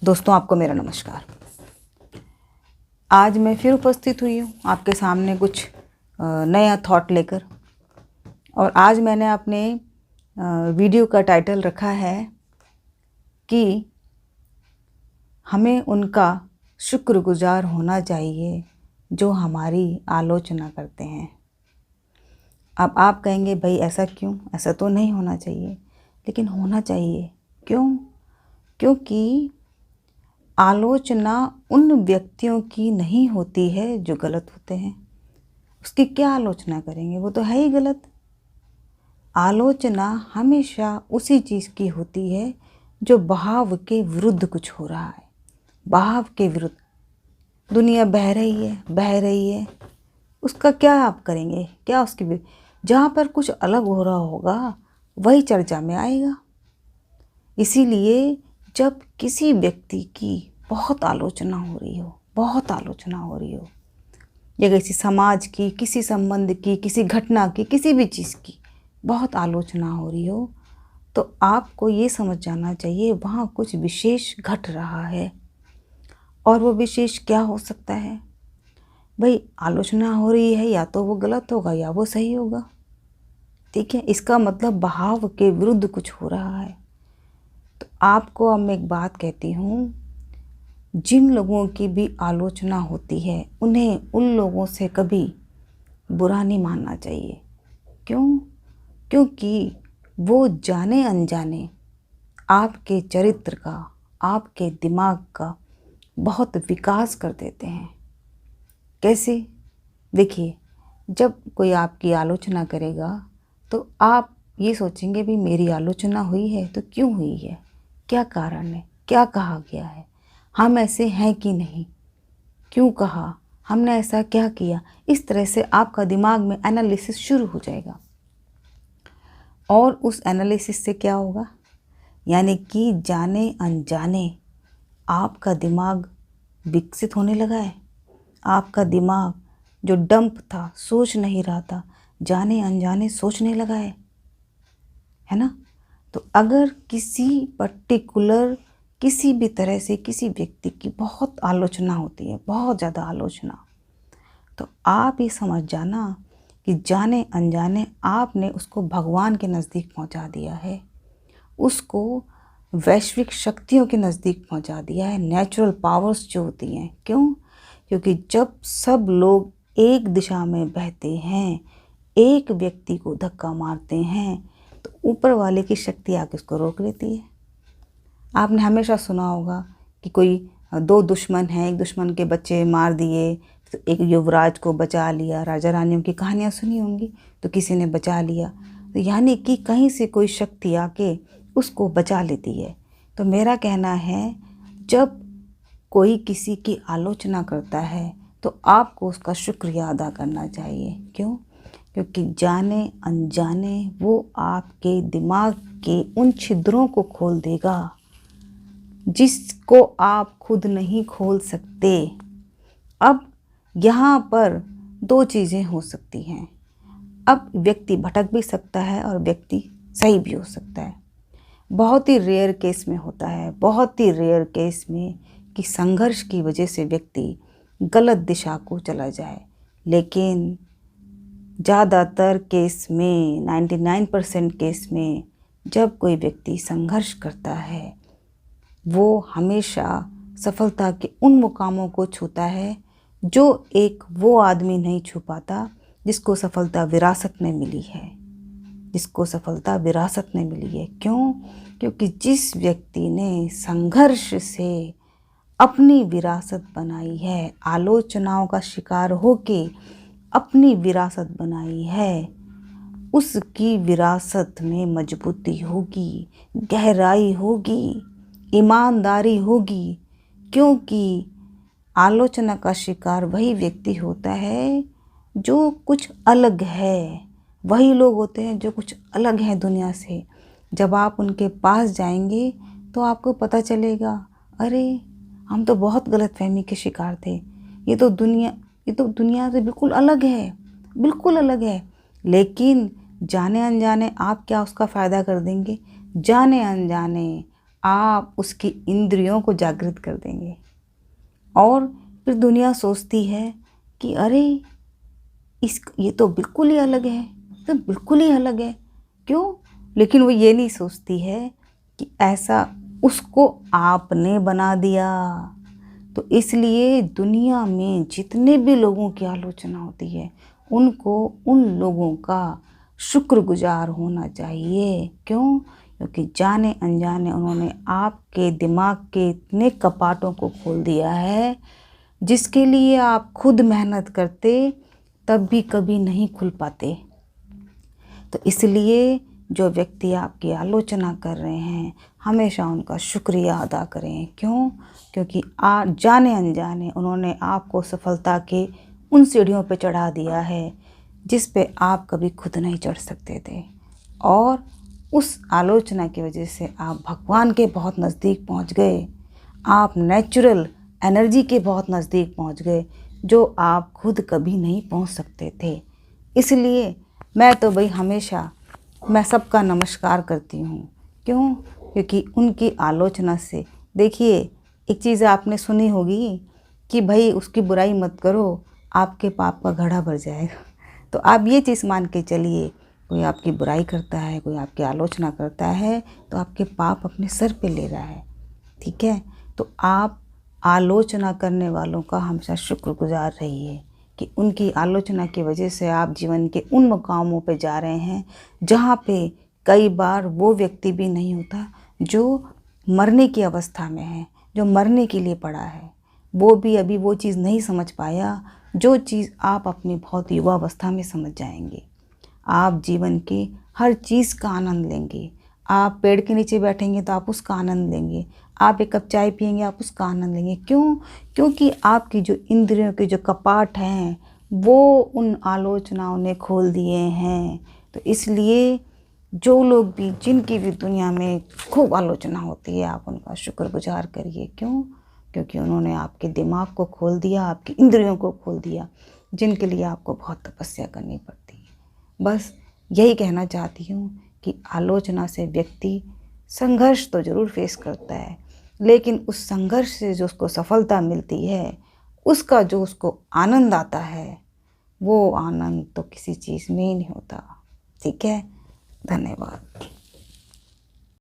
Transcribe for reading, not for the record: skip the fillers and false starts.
दोस्तों, आपको मेरा नमस्कार। आज मैं फिर उपस्थित हुई हूँ आपके सामने कुछ नया थॉट लेकर। और आज मैंने अपने वीडियो का टाइटल रखा है कि हमें उनका शुक्रगुजार होना चाहिए जो हमारी आलोचना करते हैं। अब आप कहेंगे, भाई ऐसा क्यों? ऐसा तो नहीं होना चाहिए, लेकिन होना चाहिए। क्यों? क्योंकि आलोचना उन व्यक्तियों की नहीं होती है जो गलत होते हैं। उसकी क्या आलोचना करेंगे? वो तो है ही गलत। आलोचना हमेशा उसी चीज़ की होती है जो बहाव के विरुद्ध कुछ हो रहा है। बहाव के विरुद्ध दुनिया बह रही है, उसका क्या आप करेंगे? क्या उसकी जहाँ पर कुछ अलग हो रहा होगा वही चर्चा में आएगा। इसीलिए जब किसी व्यक्ति की बहुत आलोचना हो रही हो, या किसी समाज की, किसी संबंध की, किसी घटना की, किसी भी चीज़ की बहुत आलोचना हो रही हो, तो आपको ये समझ जाना चाहिए वहाँ कुछ विशेष घट रहा है। और वो विशेष क्या हो सकता है? भाई, आलोचना हो रही है, या तो वो गलत होगा या वो सही होगा। ठीक है, इसका मतलब बहाव के विरुद्ध कुछ हो रहा है। तो आपको अब मैं एक बात कहती हूँ, जिन लोगों की भी आलोचना होती है उन्हें उन लोगों से कभी बुरा नहीं मानना चाहिए। क्यों? क्योंकि वो जाने अनजाने आपके चरित्र का, आपके दिमाग का बहुत विकास कर देते हैं। कैसे? देखिए, जब कोई आपकी आलोचना करेगा तो आप ये सोचेंगे, भी मेरी आलोचना हुई है तो क्यों हुई है, क्या कारण है, क्या कहा गया है, हम ऐसे हैं कि नहीं, क्यों कहा, हमने ऐसा क्या किया। इस तरह से आपका दिमाग में एनालिसिस शुरू हो जाएगा। और उस एनालिसिस से क्या होगा? यानी कि जाने अनजाने आपका दिमाग विकसित होने लगा है। आपका दिमाग जो डंप था, सोच नहीं रहा था, जाने अनजाने सोचने लगा है ना। तो अगर किसी पर्टिकुलर, किसी भी तरह से किसी व्यक्ति की बहुत आलोचना होती है, बहुत ज़्यादा आलोचना, तो आप ये समझ जाना कि जाने अनजाने आपने उसको भगवान के नज़दीक पहुंचा दिया है, उसको वैश्विक शक्तियों के नज़दीक पहुंचा दिया है, नेचुरल पावर्स जो होती हैं। क्यों? क्योंकि जब सब लोग एक दिशा में बहते हैं, एक व्यक्ति को धक्का मारते हैं, तो ऊपर वाले की शक्ति आके उसको रोक लेती है। आपने हमेशा सुना होगा कि कोई दो दुश्मन हैं, एक दुश्मन के बच्चे मार दिए तो एक युवराज को बचा लिया। राजा रानियों की कहानियाँ सुनी होंगी, तो किसी ने बचा लिया। तो यानी कि कहीं से कोई शक्ति आके उसको बचा लेती है। तो मेरा कहना है, जब कोई किसी की आलोचना करता है तो आपको उसका शुक्रिया अदा करना चाहिए। क्यों? क्योंकि जाने अनजाने वो आपके दिमाग के उन छिद्रों को खोल देगा जिसको आप खुद नहीं खोल सकते। अब यहाँ पर दो चीज़ें हो सकती हैं। अब व्यक्ति भटक भी सकता है और व्यक्ति सही भी हो सकता है। बहुत ही रेयर केस में होता है, बहुत ही रेयर केस में, कि संघर्ष की वजह से व्यक्ति गलत दिशा को चला जाए। लेकिन ज़्यादातर केस में, 99% केस में, जब कोई व्यक्ति संघर्ष करता है वो हमेशा सफलता के उन मुकामों को छूता है जो एक वो आदमी नहीं छू पाता जिसको सफलता विरासत में मिली है, जिसको सफलता विरासत में मिली है। क्यों? क्योंकि जिस व्यक्ति ने संघर्ष से अपनी विरासत बनाई है, आलोचनाओं का शिकार होके अपनी विरासत बनाई है, उसकी विरासत में मजबूती होगी, गहराई होगी, ईमानदारी होगी। क्योंकि आलोचना का शिकार वही व्यक्ति होता है जो कुछ अलग है, वही लोग होते हैं जो कुछ अलग हैं दुनिया से। जब आप उनके पास जाएंगे तो आपको पता चलेगा, अरे हम तो बहुत गलतफहमी के शिकार थे, ये तो दुनिया से बिल्कुल अलग है, बिल्कुल अलग है। लेकिन जाने अनजाने आप क्या उसका फ़ायदा कर देंगे? जाने अनजाने आप उसकी इंद्रियों को जागृत कर देंगे। और फिर दुनिया सोचती है कि अरे ये तो बिल्कुल ही अलग है, तो बिल्कुल ही अलग है, क्यों? लेकिन वो ये नहीं सोचती है कि ऐसा उसको आपने बना दिया। तो इसलिए दुनिया में जितने भी लोगों की आलोचना होती है, उनको उन लोगों का शुक्रगुजार होना चाहिए। क्यों? क्योंकि जाने अनजाने उन्होंने आपके दिमाग के इतने कपाटों को खोल दिया है, जिसके लिए आप खुद मेहनत करते तब भी कभी नहीं खुल पाते। तो इसलिए जो व्यक्ति आपकी आलोचना कर रहे हैं, हमेशा उनका शुक्रिया अदा करें। क्यों? क्योंकि जाने अनजाने उन्होंने आपको सफलता के उन सीढ़ियों पे चढ़ा दिया है जिस पे आप कभी खुद नहीं चढ़ सकते थे। और उस आलोचना की वजह से आप भगवान के बहुत नज़दीक पहुंच गए, आप नेचुरल एनर्जी के बहुत नज़दीक पहुंच गए, जो आप खुद कभी नहीं पहुंच सकते थे। इसलिए मैं तो भाई हमेशा मैं सबका नमस्कार करती हूँ। क्यों? क्योंकि उनकी आलोचना से, देखिए एक चीज़ आपने सुनी होगी कि भाई उसकी बुराई मत करो, आपके पाप का घड़ा भर जाएगा। तो आप ये चीज़ मान के चलिए, कोई आपकी बुराई करता है, कोई आपकी आलोचना करता है, तो आपके पाप अपने सर पे ले रहा है। ठीक है? तो आप आलोचना करने वालों का हमेशा शुक्रगुजार रहिए कि उनकी आलोचना की वजह से आप जीवन के उन मुकामों पे जा रहे हैं जहाँ पे कई बार वो व्यक्ति भी नहीं होता जो मरने की अवस्था में है, जो मरने के लिए पड़ा है। वो भी अभी वो चीज़ नहीं समझ पाया जो चीज़ आप अपनी बहुत युवावस्था में समझ जाएंगे। आप जीवन की हर चीज़ का आनंद लेंगे। आप पेड़ के नीचे बैठेंगे तो आप उसका आनंद लेंगे, आप एक कप चाय पिएंगे आप उसका आनंद लेंगे। क्यों? क्योंकि आपकी जो इंद्रियों के जो कपाट हैं वो उन आलोचनाओं ने खोल दिए हैं। तो इसलिए जो लोग भी, जिनकी भी दुनिया में खूब आलोचना होती है, आप उनका शुक्रगुजार करिए। क्यों? क्योंकि उन्होंने आपके दिमाग को खोल दिया, आपकी इंद्रियों को खोल दिया, जिनके लिए आपको बहुत तपस्या करनी पड़ती है। बस यही कहना चाहती हूँ कि आलोचना से व्यक्ति संघर्ष तो ज़रूर फेस करता है, लेकिन उस संघर्ष से जो उसको सफलता मिलती है, उसका जो उसको आनंद आता है, वो आनंद तो किसी चीज़ में ही नहीं होता। ठीक है? धन्यवाद।